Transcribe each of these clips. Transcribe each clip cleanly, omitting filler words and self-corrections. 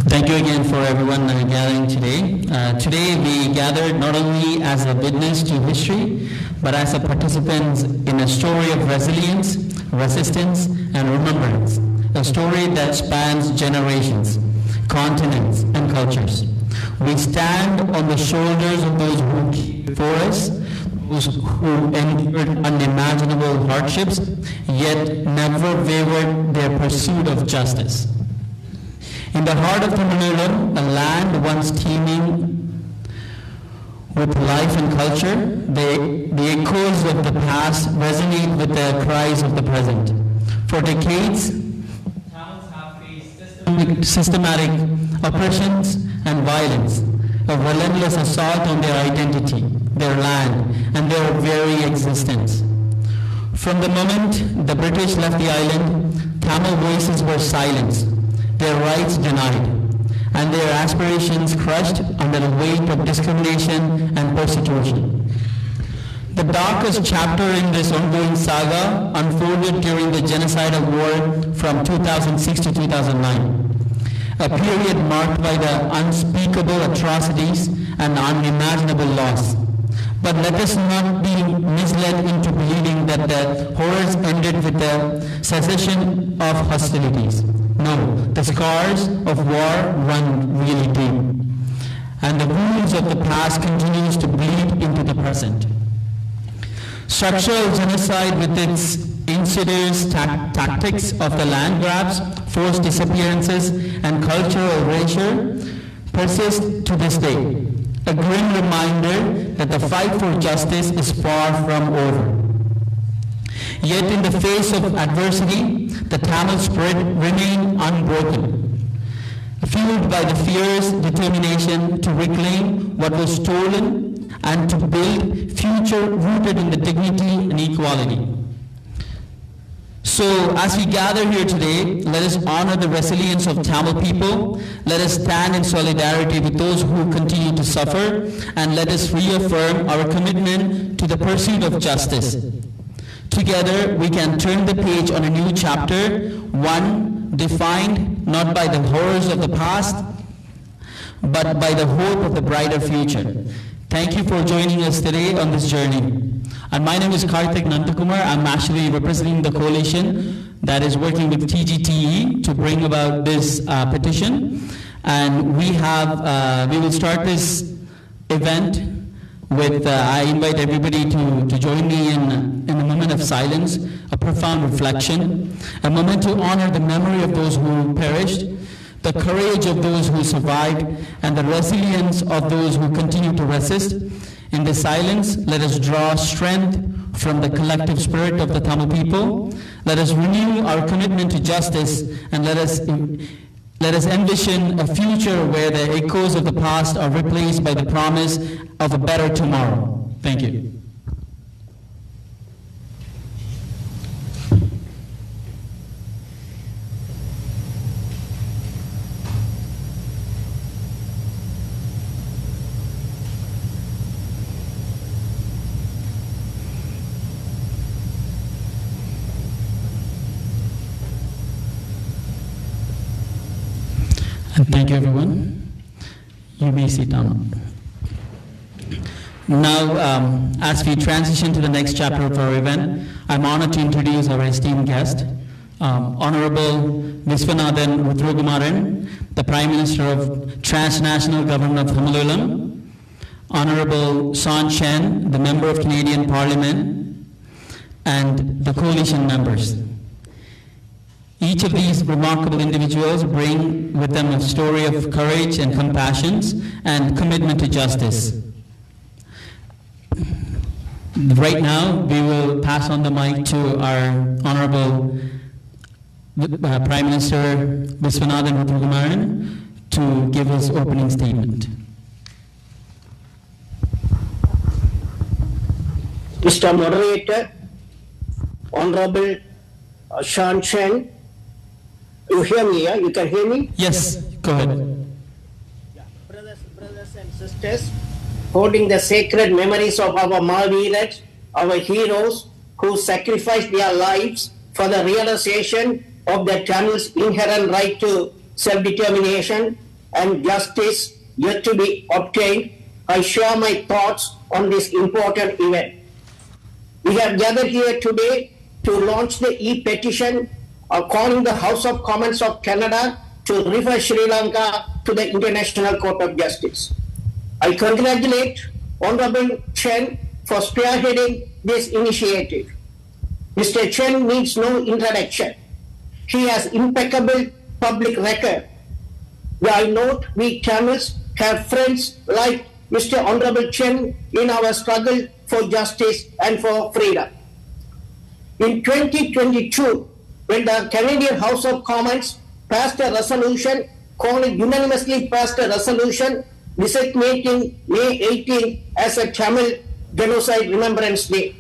Thank you again for everyone gathering today. Today we gathered not only as a witness to history, but as a participants in a story of resilience, resistance, and remembrance. A story that spans generations, continents, and cultures. We stand on the shoulders of those who came before us, those who endured unimaginable hardships, yet never wavered their pursuit of justice. In the heart of Tamil, a land once teeming with life and culture, the echoes of the past resonate with the cries of the present. For decades, Tamils have faced systematic oppressions and violence, a relentless assault on their identity, their land, and their very existence. From the moment the British left the island, Tamil voices were silenced, their rights denied, and their aspirations crushed under the weight of discrimination and persecution. The darkest chapter in this ongoing saga unfolded during the genocidal war from 2006 to 2009, a period marked by the unspeakable atrocities and unimaginable loss. But let us not be misled into believing that the horrors ended with the cessation of hostilities. No, the scars of war run really deep, and the wounds of the past continues to bleed into the present. Structural genocide with its insidious tactics of the land grabs, forced disappearances, and cultural erasure persist to this day. A grim reminder that the fight for justice is far from over. Yet in the face of adversity, the Tamil spirit remained unbroken, fueled by the fierce determination to reclaim what was stolen and to build future rooted in the dignity and equality. So as we gather here today, let us honor the resilience of Tamil people, let us stand in solidarity with those who continue to suffer, and let us reaffirm our commitment to the pursuit of justice. Together, we can turn the page on a new chapter, one defined not by the horrors of the past, but by the hope of the brighter future. Thank you for joining us today on this journey. And my name is Karthik Nandakumar. I'm actually representing the coalition that is working with TGTE to bring about this petition. And we will start this event with, I invite everybody to join me in a moment of silence, a profound reflection, a moment to honor the memory of those who perished, the courage of those who survived, and the resilience of those who continue to resist. In the silence, let us draw strength from the collective spirit of the Tamil people. Let us renew our commitment to justice, and let us envision a future where the echoes of the past are replaced by the promise of a better tomorrow. Thank you. Thank you, everyone. You may sit down. Now, as we transition to the next chapter of our event, I'm honored to introduce our esteemed guest, Honorable Viswanathan Ruthukumaran, the Prime Minister of Transnational Government of Tamil, Honorable Chen, the Member of Canadian Parliament, and the coalition members. Each of these remarkable individuals bring with them a story of courage and compassion and commitment to justice. Right now, we will pass on the mic to our Honorable Prime Minister Viswanathan Ruthukumaran to give his opening statement. Mr. Moderator, Honorable Shaun Chen, you hear me, yeah? You can hear me? Yes, go ahead. Yeah. Brothers and sisters, holding the sacred memories of our Mahaveeras, our heroes who sacrificed their lives for the realization of the Tamils' inherent right to self-determination, and justice yet to be obtained, I share my thoughts on this important event. We have gathered here today to launch the e-petition calling the House of Commons of Canada to refer Sri Lanka to the International Court of Justice. I congratulate Honorable Chen for spearheading this initiative. Mr. Chen needs no introduction. He has impeccable public record. I note we Tamils have friends like Mr. Honorable Chen in our struggle for justice and for freedom. In 2022, when the Canadian House of Commons passed a resolution, unanimously passed a resolution designating May 18 as a Tamil Genocide Remembrance Day.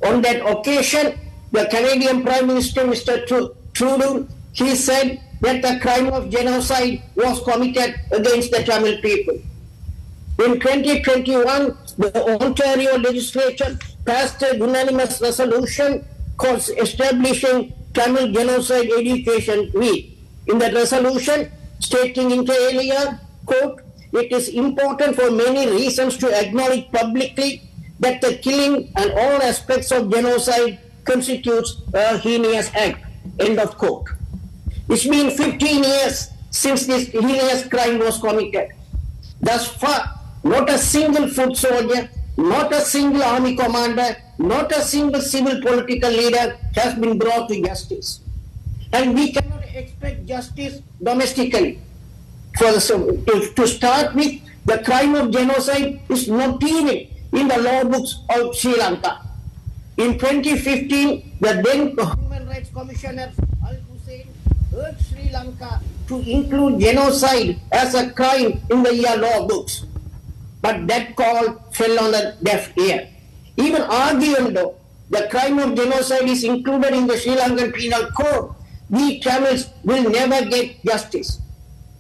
On that occasion, the Canadian Prime Minister, Mr. Trudeau, he said that the crime of genocide was committed against the Tamil people. In 2021, the Ontario legislature passed a unanimous resolution called establishing Tamil Genocide Education Week. In that resolution, stating inter alia, quote, it is important for many reasons to acknowledge publicly that the killing and all aspects of genocide constitutes a heinous act, end of quote. It's been 15 years since this heinous crime was committed. Thus far, not a single foot soldier, not a single army commander, not a single civil political leader has been brought to justice. And we cannot expect justice domestically. To start with, the crime of genocide is not even in the law books of Sri Lanka. In 2015, the then Human Rights Commissioner Al-Hussein urged Sri Lanka to include genocide as a crime in the law books. But that call fell on a deaf ear. Even arguing though the crime of genocide is included in the Sri Lankan Penal Code, we Tamils will never get justice.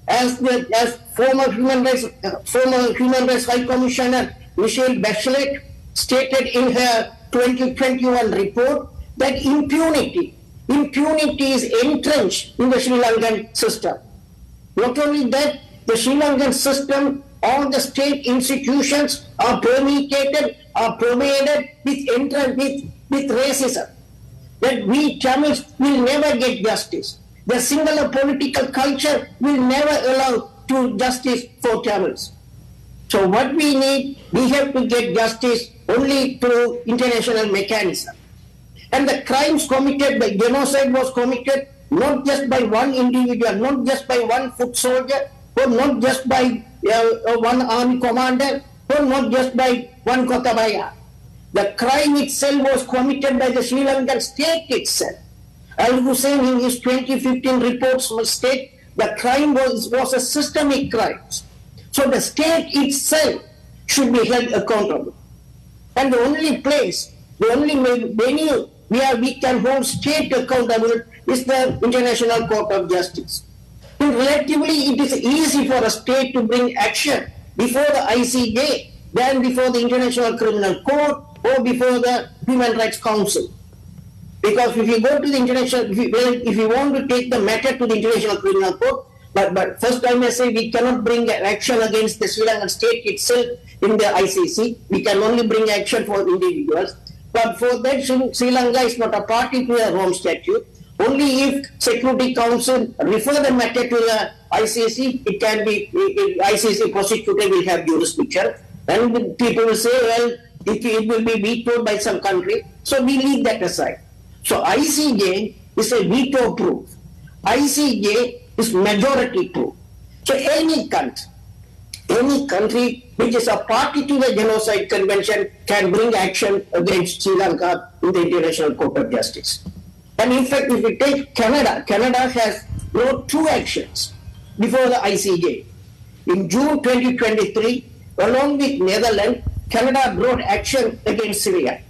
As former Human Rights High Commissioner Michelle Bachelet stated in her 2021 report, that impunity is entrenched in the Sri Lankan system. Not only that, the Sri Lankan system, all the state institutions are permeated with racism. That we Tamils will never get justice. The singular political culture will never allow to justice for Tamils. So what we need, we have to get justice only through international mechanism. And the crimes committed by genocide was committed not just by one individual, not just by one foot soldier, or not just by one army commander, or not just by one Kotabaya. The crime itself was committed by the Sri Lankan state itself. Al-Hussein in his 2015 reports will state the crime was a systemic crime. So the state itself should be held accountable. And the only place, the only venue where we can hold state accountable is the International Court of Justice. And relatively, it is easy for a state to bring action before the ICJ than before the International Criminal Court or before the Human Rights Council. Because if you go to the international, if you want to take the matter to the International Criminal Court, but first I may say we cannot bring action against the Sri Lankan state itself in the ICC. We can only bring action for individuals. But for that, Sri Lanka is not a party to the Rome Statute. Only if Security Council refer the matter to the ICC, it can be, ICC prosecutor will have jurisdiction. And people will say, well, it will be vetoed by some country. So we leave that aside. So ICJ is a veto proof. ICJ is majority proof. So any country which is a party to the Genocide Convention can bring action against Sri Lanka in the International Court of Justice. And in fact, if we take Canada, Canada has brought two actions before the ICJ. In June 2023, along with Netherlands, Canada brought action against Syria.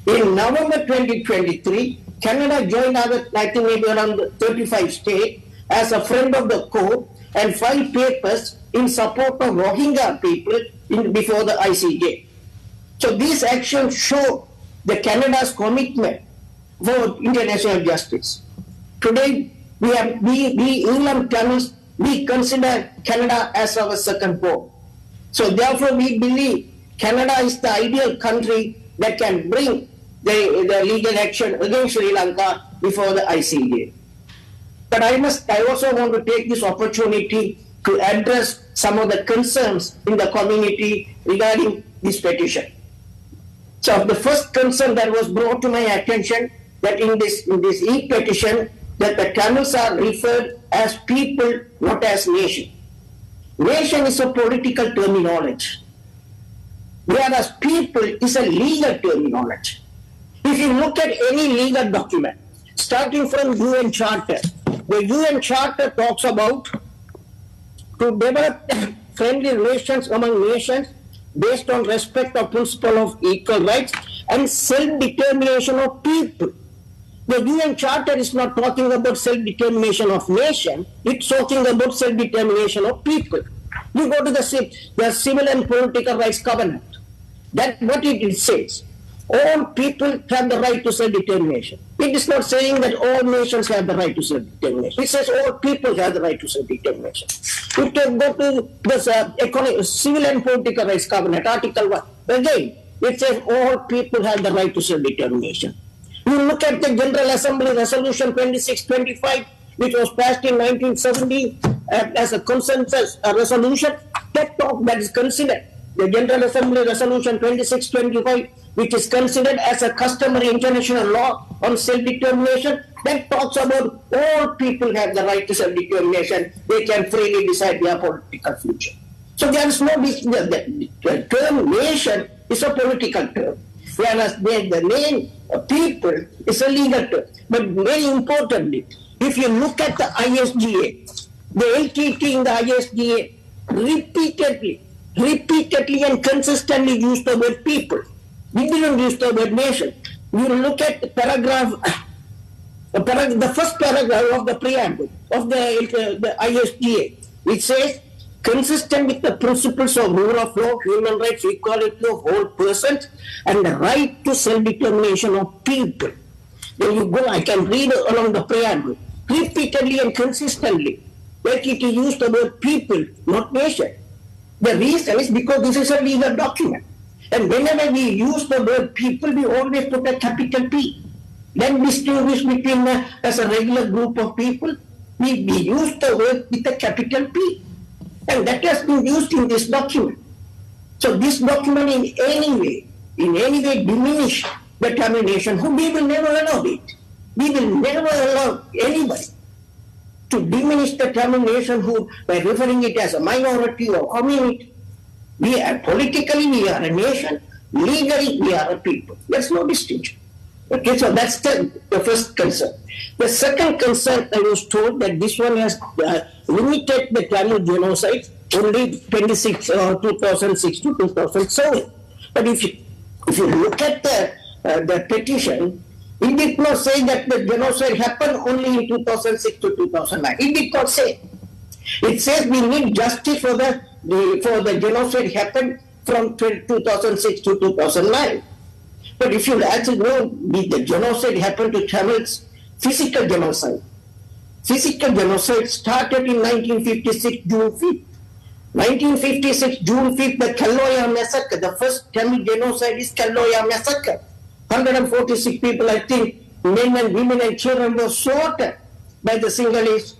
In November 2023, Canada joined other, I think maybe around 35 states as a friend of the court and filed papers in support of Rohingya people before the ICJ. So these actions show the Canada's commitment for international justice. Today, we England Tamils, we consider Canada as our second home. So therefore we believe Canada is the ideal country that can bring the legal action against Sri Lanka before the ICJ. But I also want to take this opportunity to address some of the concerns in the community regarding this petition. So the first concern that was brought to my attention, that in this e-petition, that the Tamils are referred as people, not as nation. Nation is a political terminology, whereas people is a legal terminology. If you look at any legal document, starting from UN Charter, the UN Charter talks about to develop friendly relations among nations based on respect of principle of equal rights and self-determination of people. The UN Charter is not talking about self-determination of nation, it's talking about self-determination of people. You go to the Civil and Political Rights Covenant. That's what it says. All people have the right to self-determination. It is not saying that all nations have the right to self-determination. It says all people have the right to self-determination. You can go to the Civil and Political Rights Covenant, Article 1. Again, it says all people have the right to self-determination. You look at the General Assembly Resolution 2625, which was passed in 1970 as a consensus resolution, that is considered. The General Assembly Resolution 2625, which is considered as a customary international law on self-determination, that talks about all people have the right to self-determination. They can freely decide their political future. So there is no, the term nation is a political term, whereas the name people is a legal term. But very importantly, if you look at the ISGA, the LTT in the ISGA repeatedly and consistently used the word people. We didn't use the word nation. You look at the first paragraph of the preamble of the ISGA. It says, consistent with the principles of rule of law, human rights, equality of all persons, and the right to self-determination of people. Then you go, I can read along the preamble. Repeatedly and consistently, like it used the word people, not nation. The reason is because this is a legal document. And whenever we use the word people, we always put a capital P. Then distinguish between as a regular group of people, we use the word with a capital P. And that has been used in this document. So this document in any way diminish the Tamil nation, who we will never allow it. We will never allow anybody to diminish the Tamil nation who, by referring it as a minority or community. We are politically, we are a nation. Legally, we are a people. There's no distinction. Okay, so that's the first concern. The second concern, I was told that this one has limited the Tamil genocide only 2006 to 2007. But if you look at the petition, it did not say that the genocide happened only in 2006 to 2009. It did not say. It says we need justice for the genocide happened from 2006 to 2009. But if you actually know, the genocide happened to Tamils, physical genocide. Physical genocide started in 1956, June 5th. 1956, June 5th, the Kalloya massacre, the first Tamil genocide is Kalloya massacre. 146 people, I think, men and women and children were slaughtered by the Sinhalese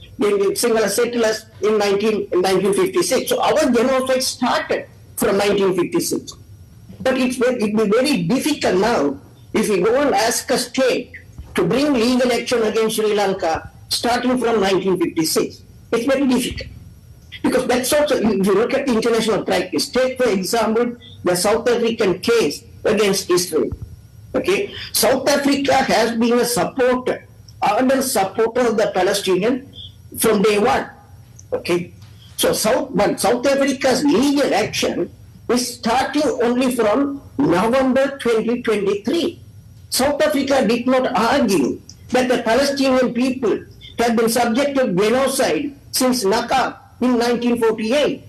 settlers in 1956. So our genocide started from 1956. But it will be very difficult now if we go and ask a state to bring legal action against Sri Lanka starting from 1956. It's very difficult. Because that's also, if you look at the international practice, take for example the South African case against Israel. Okay, South Africa has been a supporter, ardent supporter of the Palestinian from day one. Okay, so South Africa's legal action is starting only from November 2023. South Africa did not argue that the Palestinian people have been subject to genocide since Nakba in 1948.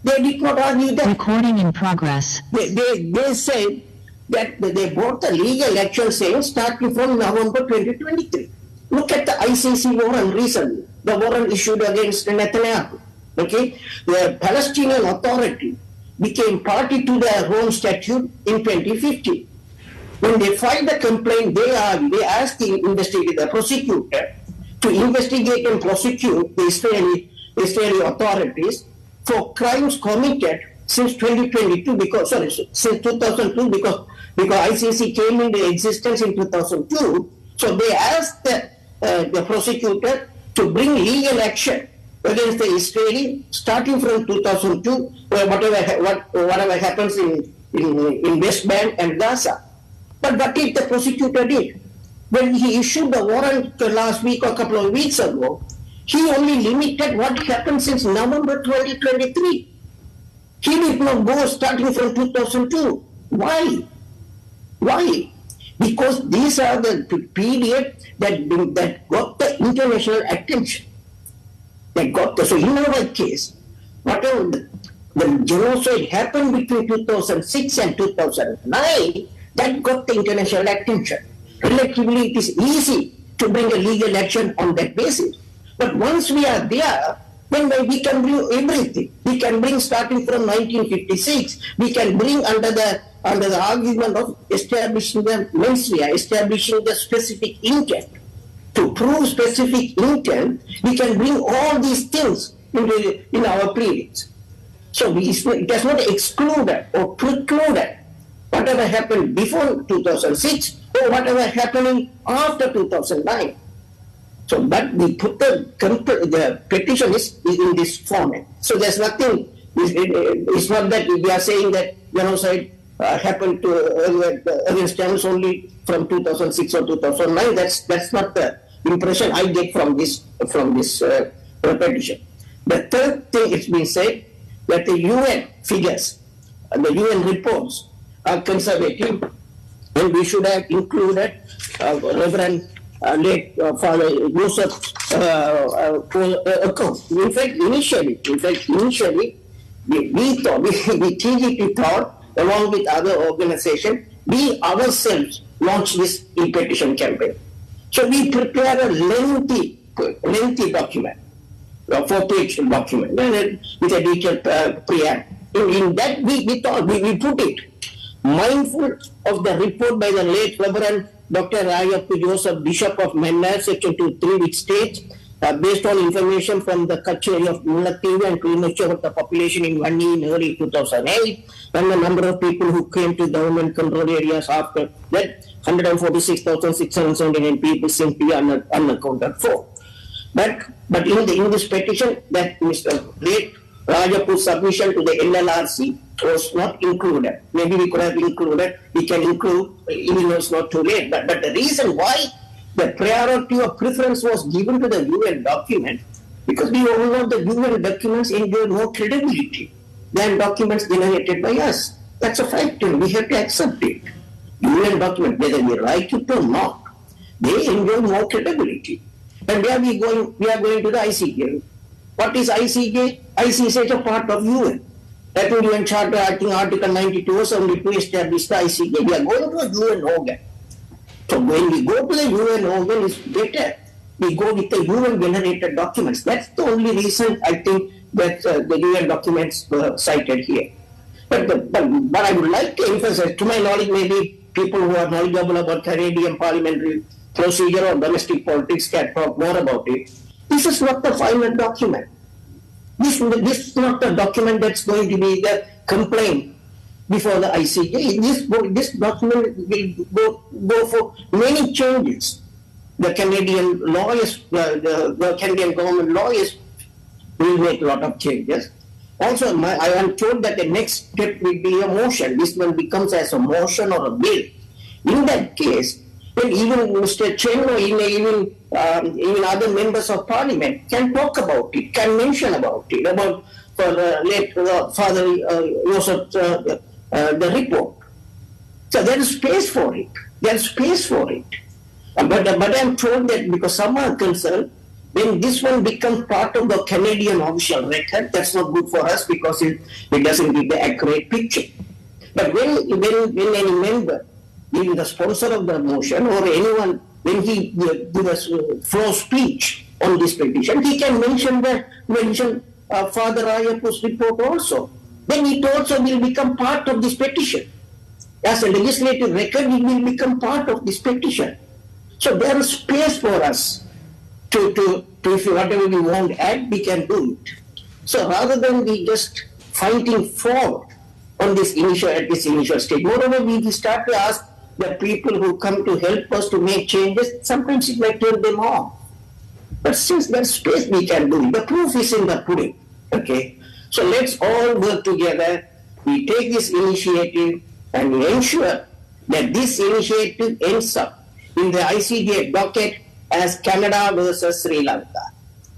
They did not argue that. Recording in progress. They said that they brought the legal action saying starting from November 2023. Look at the ICC warrant recently. the warrant issued against Netanyahu. Okay, the Palestinian Authority became party to the Rome Statute in 2015. When they filed the complaint, they asked the prosecutor to investigate and prosecute the Israeli authorities for crimes committed since 2022 since 2002 because ICC came into existence in 2002. So they asked the prosecutor to bring legal action against the Israeli starting from 2002, whatever happens in West Bank and Gaza. But what did the prosecutor did? When he issued the warrant last week or a couple of weeks ago, he only limited what happened since November 2023. He did not go starting from 2002. Why? Why? Because these are the period that got the international attention. So in our case, whatever the genocide happened between 2006 and 2009, that got the international attention. Relatively, it is easy to bring a legal action on that basis. But once we are there, then we can bring everything. We can bring starting from 1956. We can bring under the argument of establishing the mens rea, establishing the specific intent. To prove specific intent, we can bring all these things in our pleadings. So it does not exclude or preclude whatever happened before 2006 or whatever happening after 2009. So, but we put the petition is in this format. So there's nothing. It's not that we are saying that genocide happened against Chinese only from 2006 or 2009. That's not the impression I get from this petition. The third thing it's been said that the UN figures and the UN reports are conservative, and we should have included Reverend late Father Joseph's account. In fact, initially, we thought, we TGTE thought, along with other organizations, we ourselves launched this e-petition campaign. So we prepared a lengthy document, a 4-page document, with a detailed preamble. In that, we thought, we put it, mindful of the report by the late Reverend Dr. Rayappu Joseph, Bishop of Mannar, Section 2.3, which states, based on information from the Kachari of Mullativa and premature of the population in Vani in early 2008, and the number of people who came to government control areas after that, 146,679 people simply unaccounted for. But in this petition, that Mr. late Rajaput's submission to the LLRC was not included. Maybe we could have included, we can include, even though it's not too late. But the reason why the priority of preference was given to the UN document, because we all know the UN documents enjoy more credibility than documents generated by us. That's a fact, and we have to accept it. UN document, whether we write it or not, they enjoy more credibility. And where we going? We are going to the ICJ. What is ICJ? ICJ is a part of UN. That will UN Charter, I think Article 92 or 72 established the ICJ. We are going to a UN organ. So when we go to the UN organ, it's better we go with the UN generated documents. That's the only reason I think that the UN documents were cited here. But I would like to emphasize, to my knowledge, maybe people who are knowledgeable about Canadian parliamentary procedure or domestic politics can talk more about it. This is not the final document. This is not the document that's going to be the complaint before the ICJ. This document will go for many changes. The Canadian lawyers, the Canadian government lawyers will make a lot of changes. Also, I am told that the next step will be a motion. This one becomes as a motion or a bill. In that case, then even Mr. Chen or even other members of parliament can talk about it, can mention about it, about late Father Joseph, the report. So there is space for it. There is space for it. But I'm told that because some are concerned, when this one becomes part of the Canadian official record, that's not good for us because it doesn't give the accurate picture. But when any member, even the sponsor of the motion or anyone, when he gives a flow speech on this petition. He can mention Father Ayapu's report also. Then it also will become part of this petition. As a legislative record, it will become part of this petition. So there is space for us to if whatever we want to add, we can do it. So rather than we just fighting for on this at this initial stage, moreover, we start to ask the people who come to help us to make changes. Sometimes it might turn them off. But since there's space, we can do it. The proof is in the pudding. Okay. So let's all work together. We take this initiative and we ensure that this initiative ends up in the ICJ docket as Canada versus Sri Lanka.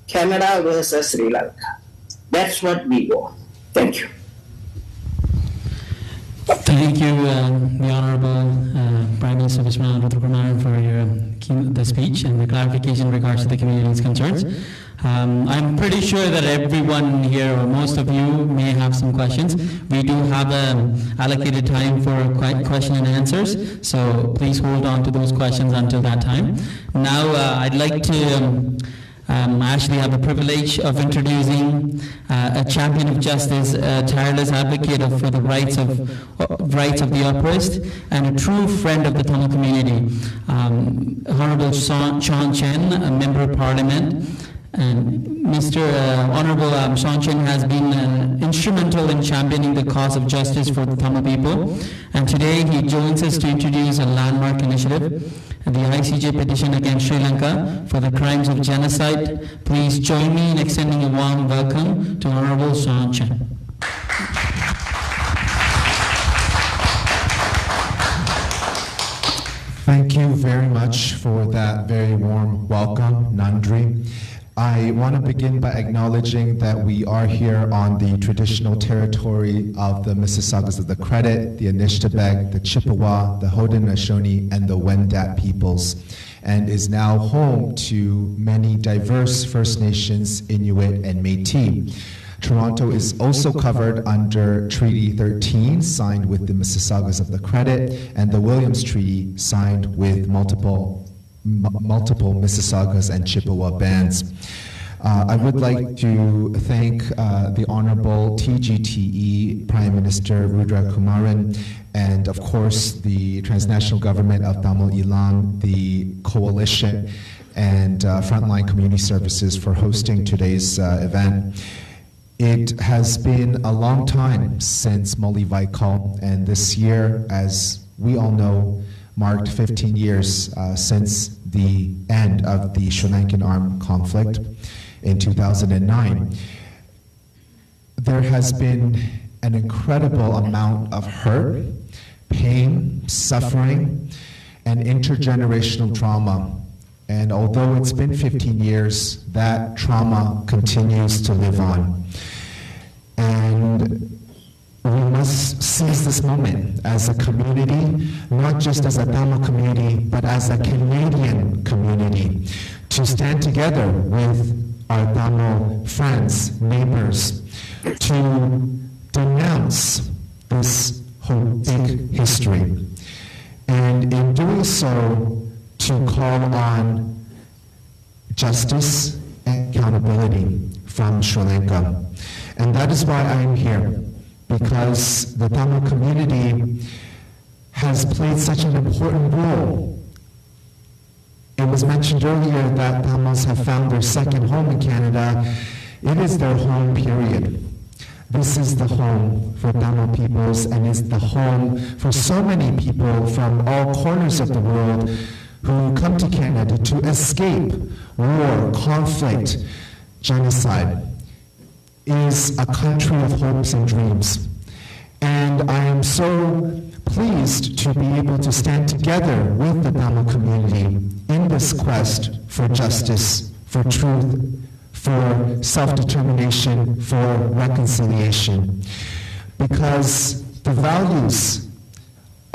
Canada versus Sri Lanka. That's what we want. Thank you. Thank you, the Honorable Prime Minister Vishwanath Rudrakumaran, for the speech and the clarification in regards to the community's concerns. I'm pretty sure that everyone here, or most of you, may have some questions. We do have allocated time for question and answers, so please hold on to those questions until that time. Now, I'd like to actually have the privilege of introducing a champion of justice, a tireless advocate for the rights of the oppressed, and a true friend of the Tamil community, Honorable Shaun Chen, a member of Parliament. And Mr. Honorable Shaun Chen has been instrumental in championing the cause of justice for the Tamil people, and today he joins us to introduce a landmark initiative, the ICJ petition against Sri Lanka for the crimes of genocide. Please join me in extending a warm welcome to Honorable Shaun Chen. Thank you very much for that very warm welcome, Nandri. I want to begin by acknowledging that we are here on the traditional territory of the Mississaugas of the Credit, the Anishtabeg, the Chippewa, the Haudenosaunee, and the Wendat peoples, and is now home to many diverse First Nations, Inuit, and Métis. Toronto is also covered under Treaty 13, signed with the Mississaugas of the Credit, and the Williams Treaty, signed with multiple Mississaugas and Chippewa bands. I would like to thank the Honorable TGTE Prime Minister Rudrakumaran, and of course the Transnational Government of Tamil Eelam, the Coalition, and Frontline Community Services for hosting today's event. It has been a long time since Moli Vaikal, and this year, as we all know, marked 15 years since the end of the Sri Lankan armed conflict in 2009. There has been an incredible amount of hurt, pain, suffering, and intergenerational trauma. And although it's been 15 years, that trauma continues to live on. And we must seize this moment as a community, not just as a Tamil community, but as a Canadian community, to stand together with our Tamil friends, neighbors, to denounce this horrific history. And in doing so, to call on justice and accountability from Sri Lanka. And that is why I am here, because the Tamil community has played such an important role. It was mentioned earlier that Tamils have found their second home in Canada. It is their home, period. This is the home for Tamil peoples, and is the home for so many people from all corners of the world who come to Canada to escape war, conflict, genocide. Is a country of hopes and dreams. And I am so pleased to be able to stand together with the Tamil community in this quest for justice, for truth, for self-determination, for reconciliation. Because the values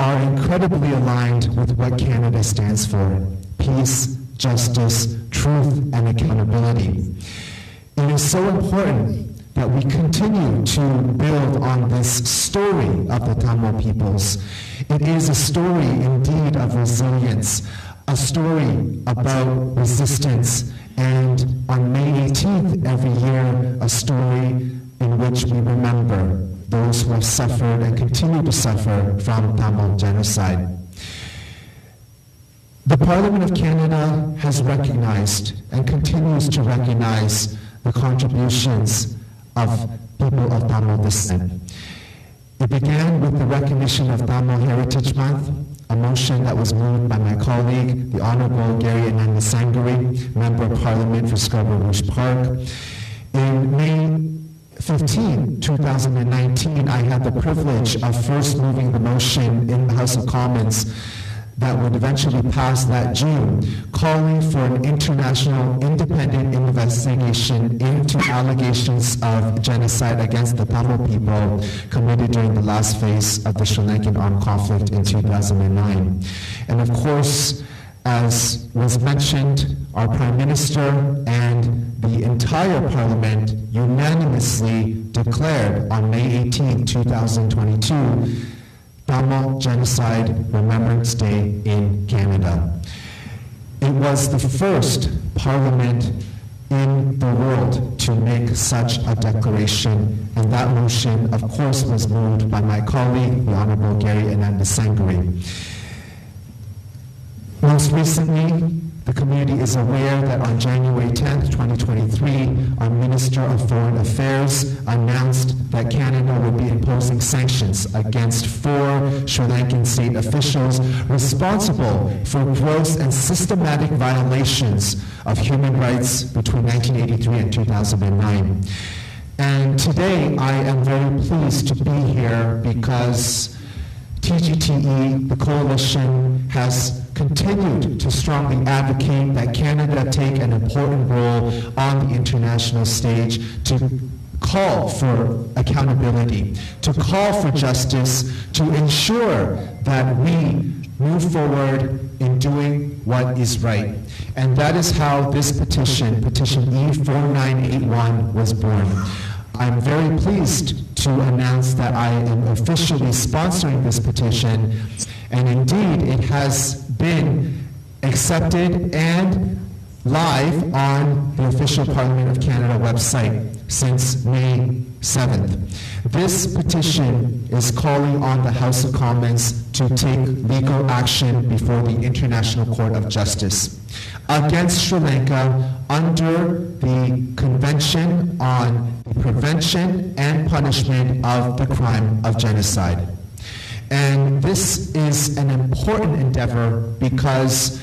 are incredibly aligned with what Canada stands for: peace, justice, truth, and accountability. It is so important that we continue to build on this story of the Tamil peoples. It is a story indeed of resilience, a story about resistance And on May 18th, every year, a story in which we remember those who have suffered and continue to suffer from Tamil genocide. The Parliament of Canada has recognized and continues to recognize the contributions of people of Tamil descent. It began with the recognition of Tamil Heritage Month, a motion that was moved by my colleague, the Honorable Gary Ananda Sangari, Member of Parliament for Scarborough Rouge Park. In May 15, 2019, I had the privilege of first moving the motion in the House of Commons that would eventually pass that June, calling for an international independent investigation into allegations of genocide against the Tamil people committed during the last phase of the Sri Lankan armed conflict in 2009. And of course, as was mentioned, our Prime Minister and the entire Parliament unanimously declared on May 18, 2022, Tamil Genocide Remembrance Day in Canada. It was the first Parliament in the world to make such a declaration, and that motion, of course, was moved by my colleague, the Honorable Gary Ananda Sangari. Most recently, the community is aware that on January 10th, 2023, our Minister of Foreign Affairs announced that Canada would be imposing sanctions against 4 Sri Lankan state officials responsible for gross and systematic violations of human rights between 1983 and 2009. And today, I am very pleased to be here because TGTE, the coalition, has continued to strongly advocate that Canada take an important role on the international stage to call for accountability, to call for justice, to ensure that we move forward in doing what is right. And that is how this petition, petition E4981, was born. I'm very pleased to announce that I am officially sponsoring this petition, and indeed it has been accepted and live on the official Parliament of Canada website since May 7th. This petition is calling on the House of Commons to take legal action before the International Court of Justice against Sri Lanka under the Convention on the Prevention and Punishment of the Crime of Genocide. And this is an important endeavor because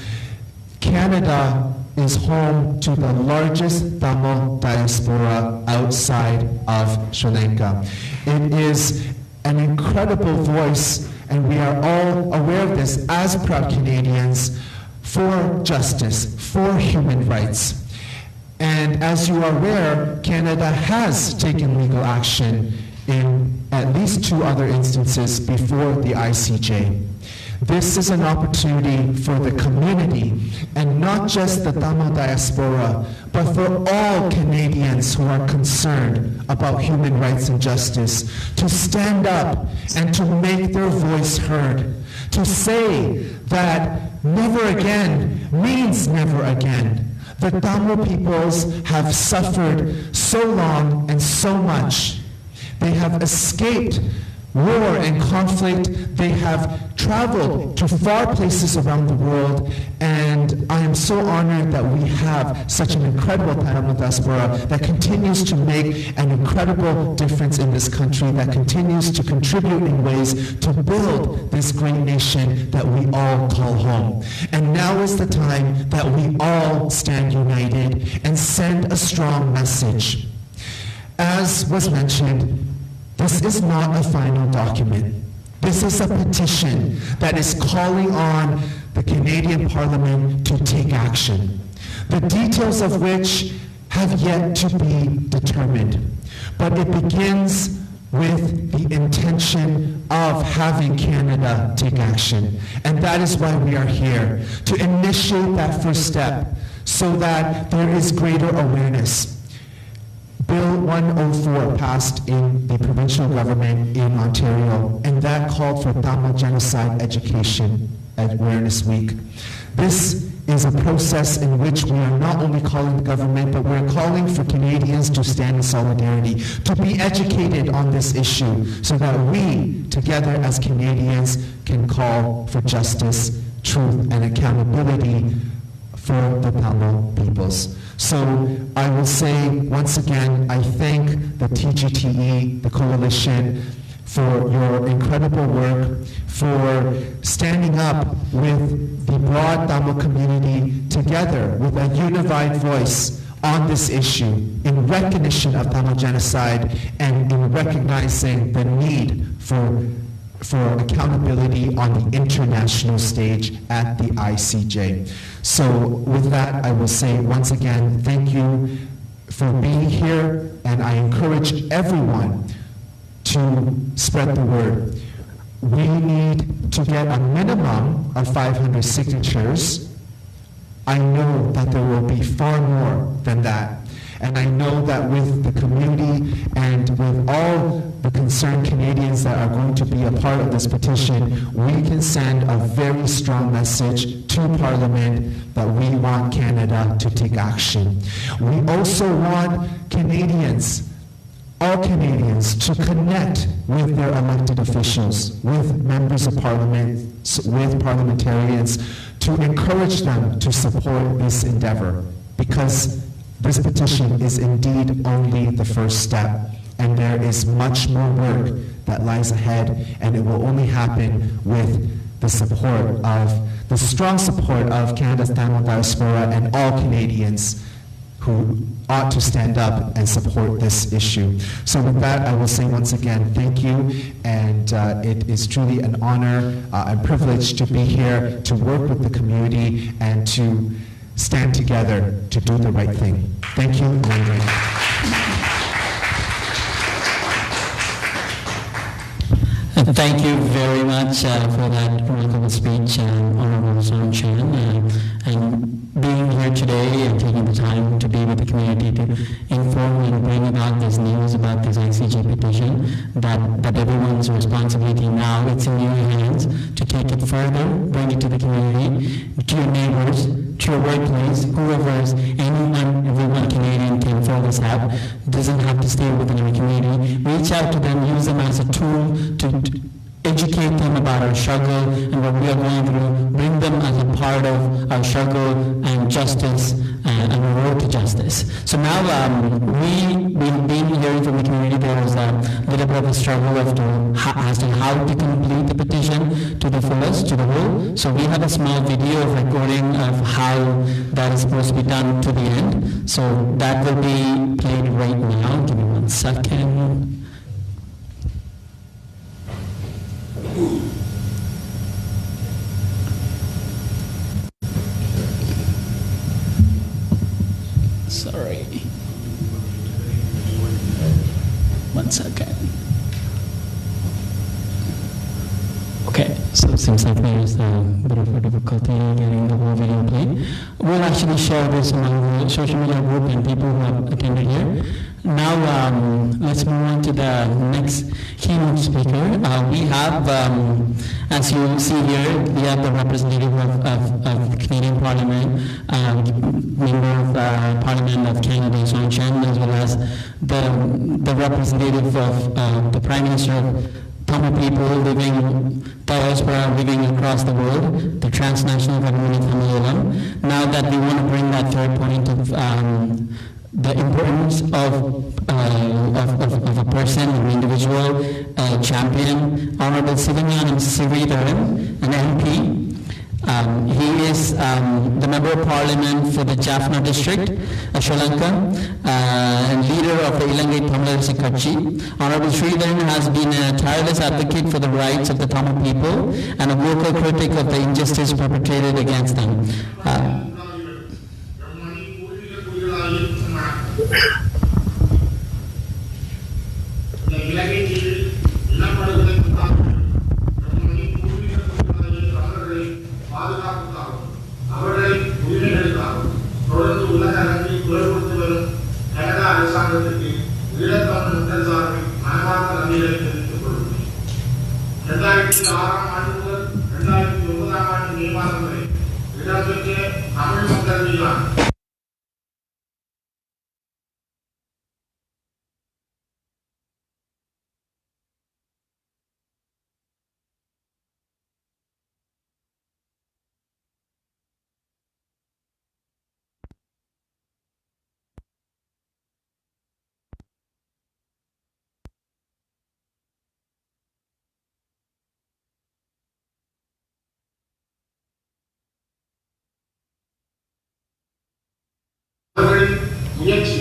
Canada is home to the largest Tamil diaspora outside of Sri Lanka. It is an incredible voice, and we are all aware of this as proud Canadians, for justice, for human rights. And as you are aware, Canada has taken legal action in at least 2 other instances before the ICJ. This is an opportunity for the community, and not just the Tamil diaspora, but for all Canadians who are concerned about human rights and justice, to stand up and to make their voice heard, to say that never again means never again. The Tamil peoples have suffered so long and so much. They have escaped war and conflict. They have traveled to far places around the world, and I am so honored that we have such an incredible Tamil diaspora that continues to make an incredible difference in this country, that continues to contribute in ways to build this great nation that we all call home. And now is the time that we all stand united and send a strong message. As was mentioned, this is not a final document. This is a petition that is calling on the Canadian Parliament to take action, the details of which have yet to be determined. But it begins with the intention of having Canada take action. And that is why we are here, to initiate that first step so that there is greater awareness. Bill 104 passed in the provincial government in Ontario, and that called for Tamil Genocide Education Awareness Week. This is a process in which we are not only calling the government, but we're calling for Canadians to stand in solidarity, to be educated on this issue, so that we, together as Canadians, can call for justice, truth, and accountability for the Tamil peoples. So I will say, once again, I thank the TGTE, the coalition, for your incredible work, for standing up with the broad Tamil community together with a unified voice on this issue in recognition of Tamil genocide and in recognizing the need for accountability on the international stage at the ICJ. So with that, I will say once again, thank you for being here, and I encourage everyone to spread the word. We need to get a minimum of 500 signatures. I know that there will be far more than that. And I know that with the community and with all the concerned Canadians that are going to be a part of this petition, we can send a very strong message to Parliament that we want Canada to take action. We also want Canadians, all Canadians, to connect with their elected officials, with members of Parliament, with parliamentarians, to encourage them to support this endeavor, because this petition is indeed only the first step, and there is much more work that lies ahead, and it will only happen with the support of, the strong support of Canada's Tamil diaspora and all Canadians who ought to stand up and support this issue. So with that, I will say once again, thank you, and it is truly an honor and privilege to be here to work with the community and to stand together to do the right thing. Thank you very much. Thank you very much for that remarkable speech, Honorable Shaun Chen, and being here today and taking the time to be with the community to inform and bring about this news about this ICJ petition, that everyone's responsibility now, it's in your hands to take it further, bring it to the community, to your neighbors, to your workplace, whoever's, everyone Canadian can fill this out. Doesn't have to stay within our community. Reach out to them, use them as a tool to educate them about our struggle and what we are going through, bring them as a part of our struggle and justice and a road to justice. So now we've been hearing from the community. There was a little bit of a struggle as to how to complete the petition to the fullest, to the whole. So we have a small video of recording of how that is supposed to be done to the end. So that will be played right now. Give me 1 second. Sorry. 1 second. Okay, so it seems like there's a bit of a difficulty getting the whole video played. We'll actually share this among the social media group and people who have attended here. Now, let's move on to the next keynote speaker. We have, as you see here, we have the representative of the Canadian Parliament, member of Parliament of Canada, Shaun Chen, as well as the representative of the Prime Minister of Tamil people living, diaspora living across the world, the transnational government of Tamil. Now that we want to bring that third point of the importance of a person, an individual, a champion, Honorable Sivanyanam Sridharan, an MP. He is the Member of Parliament for the Jaffna district of Sri Lanka and leader of the Ilangai Tamil Katchi. Honorable Sridharan has been a tireless advocate for the rights of the Tamil people and a vocal critic of the injustice perpetrated against them. இடம்பெற்ற தமிழ் மக்கள் மீதான முயற்சி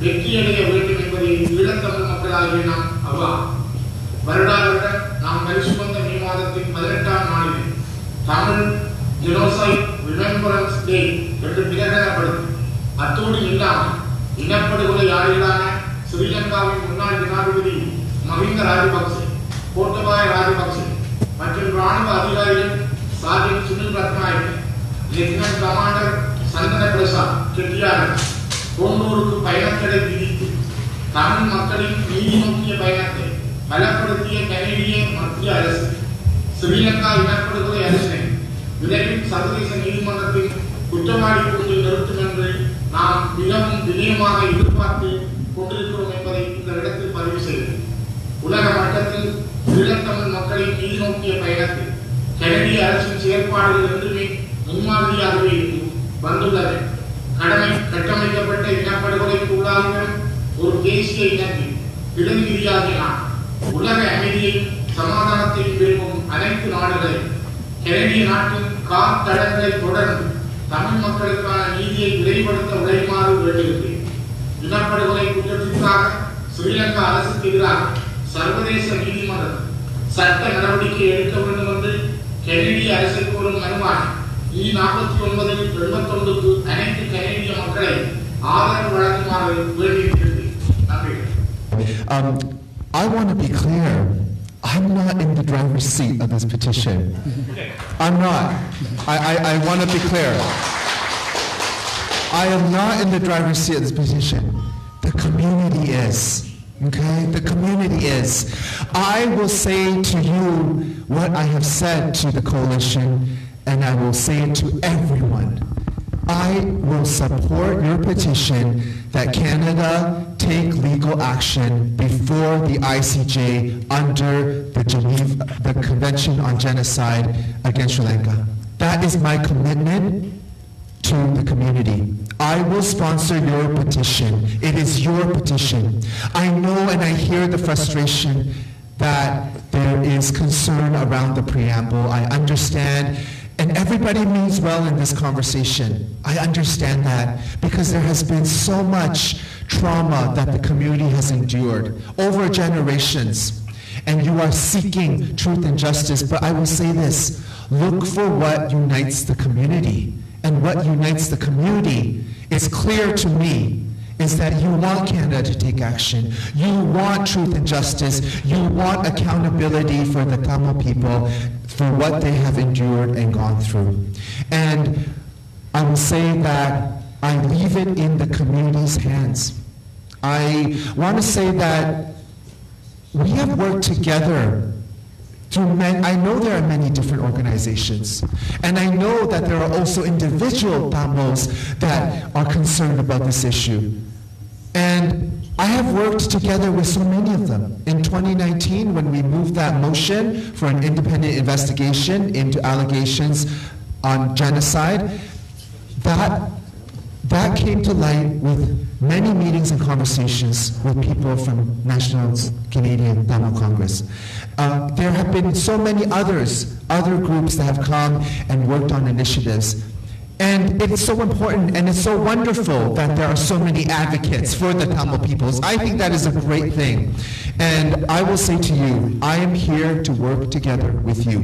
வெற்றியடைய வேண்டும் என்பதை ஈழத்தமிழ் மக்களாகிய நாம் அவ்வா வருடாவருடம் நாம் பரிசுமந்த மே மாதத்தின் 18ஆம் நாளில் தமிழ் ஜெனோசைட் ரிமெம்பரன்ஸ் டே என்று பிரகடனப்படுத்தி அத்தோடு இல்லாமல் இனப்படுகொலையாளிகளான ஸ்ரீலங்காவின் முன்னாள் ஜனாதிபதி மஹிந்த ராஜபக்சே, கோட்டபாய ராஜபக்சே மற்றும் ராணுவ அதிகாரிகள் sergeant Sunil Ratnayake, lieutenant commander சந்தன பிரசாத் செட்டியார் போன்றோருக்கு பயணத்தடை விதித்து தமிழ் மக்களின் நீதி நோக்கிய பயணத்தை பலப்படுத்திய கனேடிய மத்திய அரசு ஸ்ரீலங்கா இனப்படுகொலை அரசை விரைவில் சர்வதேச நீதிமன்றத்தில் குற்றவாளி கூண்டில் நிறுத்தும் என்று நாம் மிகவும் வினயமாக எதிர்பார்த்து கொண்டிருக்கிறோம் என்பதை இந்த இடத்தில் பதிவு செய்தது. உலக மட்டத்தில் ஈழத்தமிழ் மக்களின் நீதி நோக்கிய பயணத்தில் கனேடிய அரசின் செயற்பாடுகள் என்றுமே முன்மாதிரியாகவே வந்துள்ளது. கட்டமைக்கப்பட்ட இனப்படுகொலைக்கு உள்ளாகியும் ஒரு தேசிய இனத்தின் பிரதிநிதியாகிய நாம் உலக அமைதியையும் சமாதானத்தையும் விரும்பும் அனைத்து நாடுகளையும் கனேடிய நாட்டின் காத்தடங்களை தொடர்ந்து தமிழ் மக்களுக்கான நீதியை விரைவுபடுத்த உழைக்குமாறு வேண்டியிருக்கிறேன். இனப்படுகொலை குற்றத்திற்காக ஸ்ரீலங்கா அரசுக்கு எதிராக சர்வதேச நீதிமன்றத்தில் சட்ட நடவடிக்கை எடுக்க வேண்டும் என்று கனேடிய அரசை கோரும் மனுவான E49-91க்கு அனைத்து கனேடிய மக்களை ஆதரவு வழங்குமாறு வேண்டியிருக்கிறது. I want to be clear. I'm not in the driver's seat of this petition. I'm not. I want to be clear. I am not in the driver's seat of this petition. The community is. Okay? The community is. I will say to you what I have said to the coalition, and I will say it to everyone. I will support your petition that Canada take legal action before the ICJ under the Convention on Genocide against Sri Lanka. That is my commitment to the community. I will sponsor your petition. It is your petition. I know and I hear the frustration that there is concern around the preamble. I understand. And everybody means well in this conversation. I understand that because there has been so much trauma that the community has endured over generations. And you are seeking truth and justice. But I will say this, look for what unites the community. And what unites the community is clear to me is that you want Canada to take action. You want truth and justice. You want accountability for the Tamil people for what they have endured and gone through. And I will say that I leave it in the community's hands. I want to say that we have worked together. I know there are many different organizations, and I know that there are also individual Tamils that are concerned about this issue. And I have worked together with so many of them. In 2019, when we moved that motion for an independent investigation into allegations on genocide, that came to light with many meetings and conversations with people from National Canadian Tamil Congress. There have been so many other groups that have come and worked on initiatives. And it's so important and it's so wonderful that there are so many advocates for the Tamil peoples. I think that is a great thing. And I will say to you, I am here to work together with you.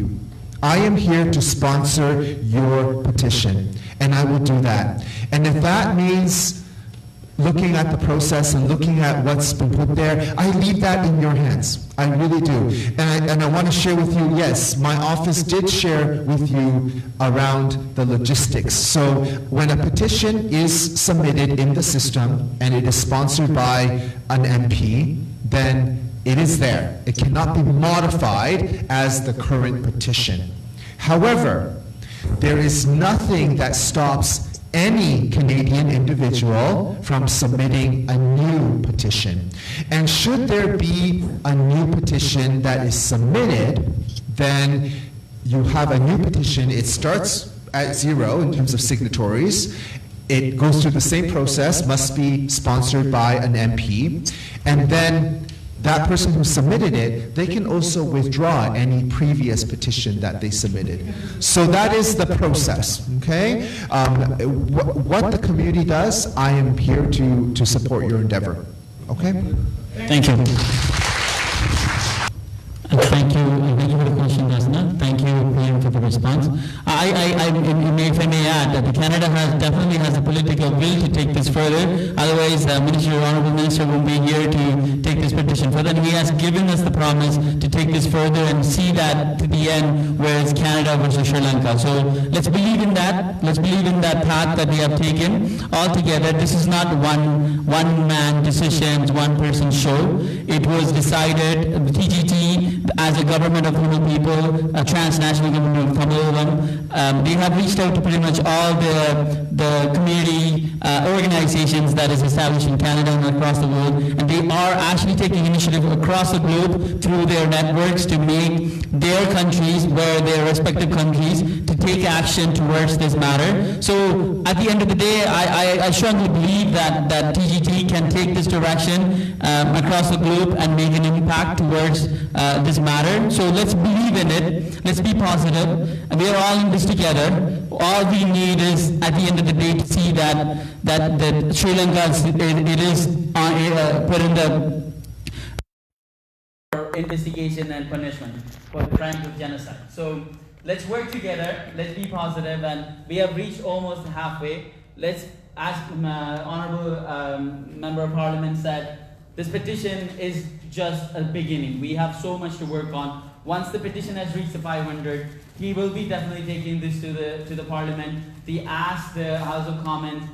I am here to sponsor your petition, and I will do that. And if that means looking at the process and looking at what's been put there, I leave that in your hands. I really do. And I want to share with you, yes, my office did share with you around the logistics. So when a petition is submitted in the system and it is sponsored by an MP, then it is there. It cannot be modified as the current petition. However, There is nothing that stops any Canadian individual from submitting a new petition. And should there be a new petition that is submitted, then you have a new petition. It starts at 0 in terms of signatories. It goes through the same process, must be sponsored by an MP, and then that person who submitted it, they can also withdraw any previous petition that they submitted. So that is the process, okay? What the community does, I am here to support your endeavor, okay? Thank you. Thank you for the question, Dasna. Thank you, PM, for the response. If I may add, that Canada definitely has the political will to take this further. Otherwise, Honorable Minister won't be here to take this petition further. And he has given us the promise to take this further and see that to the end, where it's Canada versus Sri Lanka. So let's believe in that. Let's believe in that path that we have taken all together. This is not one-man decisions, one-person show. It was decided, the TGTE, as a government of Tamil people, a transnational government of Tamil, they have reached out to pretty much all the community organizations that is established in Canada and across the world, and they are actually taking initiative across the globe through their networks to make their countries, their respective countries, to take action towards this matter. So at the end of the day, I strongly believe that TGT can take this direction across the globe and make an impact towards this matter. So let's believe in it. Let's be positive. We are all in this together. All we need is, at the end of the day, to see that Sri Lanka is put in the investigation and punishment for the crimes of genocide. So let's work together. Let's be positive, and we have reached almost halfway. Let's, as Honorable Member of Parliament said, this petition is just a beginning. We have so much to work on. Once the petition has reached the 500, he will be definitely taking this to the Parliament. He asked the House of Commons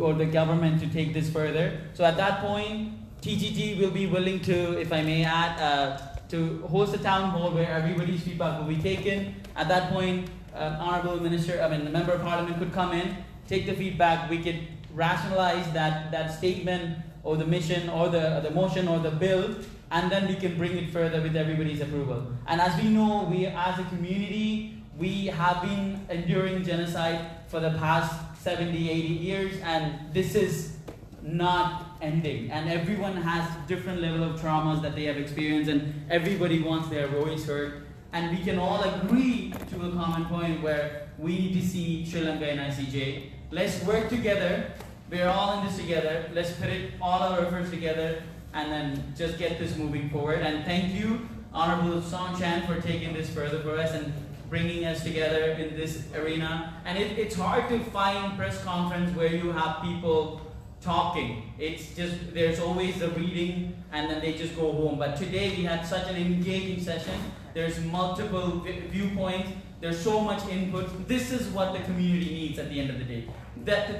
or the government to take this further. So at that point, TGT will be willing to, if I may add, to host a town hall where everybody's feedback will be taken. At that point, the Member of Parliament could come in, take the feedback. We could rationalize that statement or the mission or the motion or the bill, and then we can bring it further with everybody's approval. And as we know, we as a community, we have been enduring genocide for the past 70, 80 years, and this is not ending. And everyone has different level of traumas that they have experienced, and everybody wants their voice heard. And we can all agree to a common point where we need to see Sri Lanka in ICJ. Let's work together. We're all in this together. Let's put all our efforts together and then just get this moving forward. And thank you, Honorable Chen, for taking this further for us and bringing us together in this arena. And it's hard to find press conference where you have people talking. It's just, there's always the reading and then they just go home. But today we had such an engaging session. There's multiple viewpoints. There's so much input. This is what the community needs at the end of the day.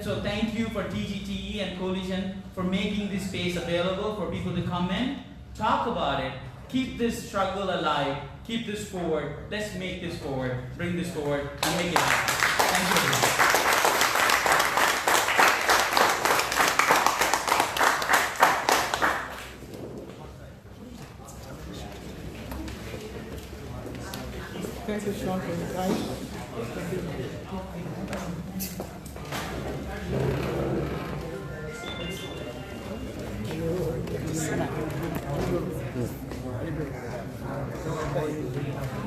So thank you for TGTE and Coalition for making this space available for people to come in, talk about it, keep this struggle alive, keep this forward. Let's make this forward, bring this forward, and make it happen. Thank you, everyone. Thank you, Shaun, for the time. Thank you.